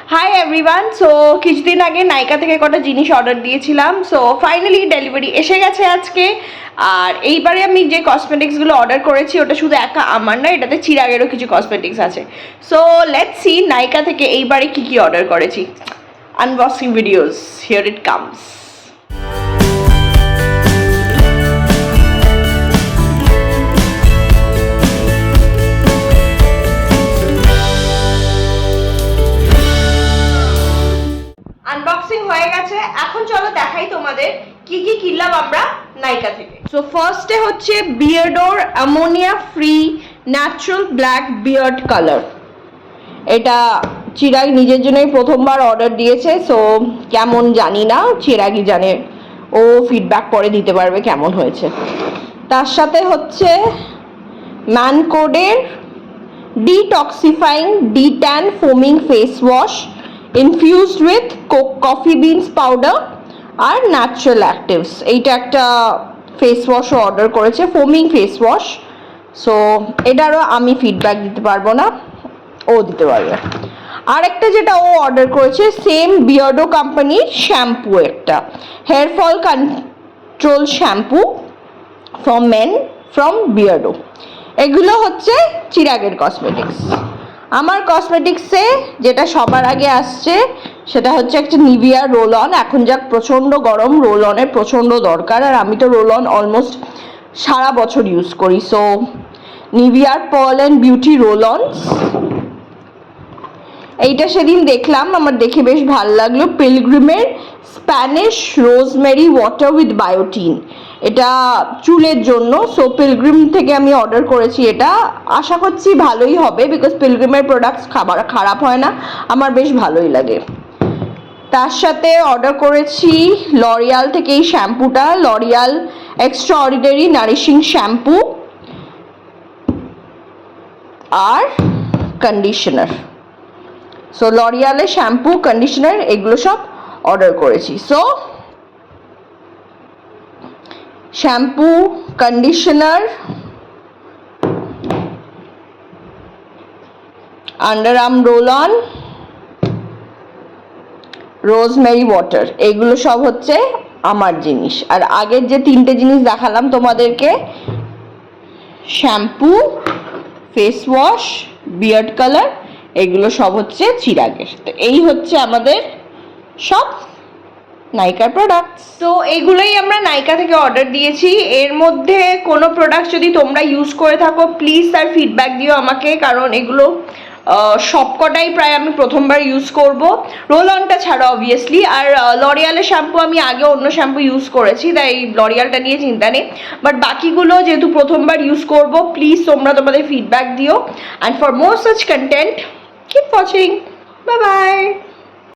Hi everyone. So কিছুদিন আগে নাইকা থেকে কটা জিনিস অর্ডার দিয়েছিলাম। সো ফাইনালি ডেলিভারি এসে গেছে আজকে। আর এইবারে আমি যে কসমেটিক্সগুলো অর্ডার করেছি ওটা শুধু একা আমার না, এটাতে চিরাগেরও কিছু কসমেটিক্স আছে। সো লেটস সি নাইকা থেকে এইবারে কি কি অর্ডার করেছি। Unboxing videos, here it comes. Unboxing হয়ে গেছে, এখন চলো দেখাই তোমাদের কি কি কিনলাম আমরা নাইকা থেকে। সো ফার্স্টে হচ্ছে বিয়ার্ডোর ammonia free natural black beard colour. এটা চিরাগ নিজের জন্যই প্রথমবার অর্ডার দিয়েছে। সো কেমন জানি না, চিরাগই জানে, ও ফিডব্যাক পরে দিতে পারবে কেমন হয়েছে। তার সাথে হচ্ছে ম্যানকোডের detoxifying detan foaming face wash infused with coffee beans powder আর ন্যাচারাল অ্যাক্টিভস। এইটা একটা ফেস ওয়াশও অর্ডার করেছে, ফোমিং ফেস ওয়াশ। সো এটারও আমি ফিডব্যাক দিতে পারবো না, ও দিতে পারবে। আর একটা যেটা ও অর্ডার করেছে সেম বিয়ার্ডো কোম্পানির শ্যাম্পু, একটা hair fall control shampoo from men from Beardo. এগুলো হচ্ছে চিরাগের কসমেটিক্স। আমার কসমেটিক্সে যেটা সবার আগে আসছে সেটা হচ্ছে একটা নিভিয়া রোল অন। এখন যাক প্রচণ্ড গরম, রোল অনের প্রচণ্ড দরকার, আর আমি তো রোল অন অলমোস্ট সারা বছর ইউজ করি। সো নিভিয়ার pearl and beauty roll on, এইটা সেদিন দেখলাম, আমার দেখে বেশ ভালো লাগলো। পিলগ্রিমের Spanish rosemary water with biotin, এটা চুলের জন্য। সো পিলগ্রিম থেকে আমি অর্ডার করেছি, এটা আশা করছি ভালোই হবে, বিকজ পিলগ্রিমের প্রোডাক্টস খারাপ হয় না, আমার বেশ ভালোই লাগে। তার সাথে অর্ডার করেছি লরিয়াল থেকে এই শ্যাম্পুটা, L'Oreal extraordinary nourishing shampoo আর কন্ডিশনার। সো লরিয়ালের শ্যাম্পু, কন্ডিশনার এগুলো সব অর্ডার করেছি। So shampoo, conditioner, under arm roll on, rosemary water, এগুলো সব হচ্ছে আমার জিনিস। আর আগের যে তিনটে জিনিস দেখালাম তোমাদেরকে, shampoo, face wash, beard colour, এগুলো সব হচ্ছে চিরাগের। তো এই হচ্ছে আমাদের সব নাইকার প্রোডাক্টস। তো এগুলোই আমরা নাইকা থেকে অর্ডার দিয়েছি। এর মধ্যে কোনো প্রোডাক্ট যদি তোমরা ইউজ করে থাকো প্লিজ তার ফিডব্যাক দিও আমাকে, কারণ এগুলো সবকটাই প্রায় আমি প্রথমবার ইউজ করব, রোল অনটা ছাড়া অবভিয়াসলি। আর লরিয়ালের শ্যাম্পু আমি আগে অন্য শ্যাম্পু ইউজ করেছি, তাই লরিয়ালটা নিয়ে চিন্তা নেই। বাট বাকিগুলো যেহেতু প্রথমবার ইউজ করব, প্লিজ তোমরা তোমাদের ফিডব্যাক দিও। And for more such content keep watching. Bye bye.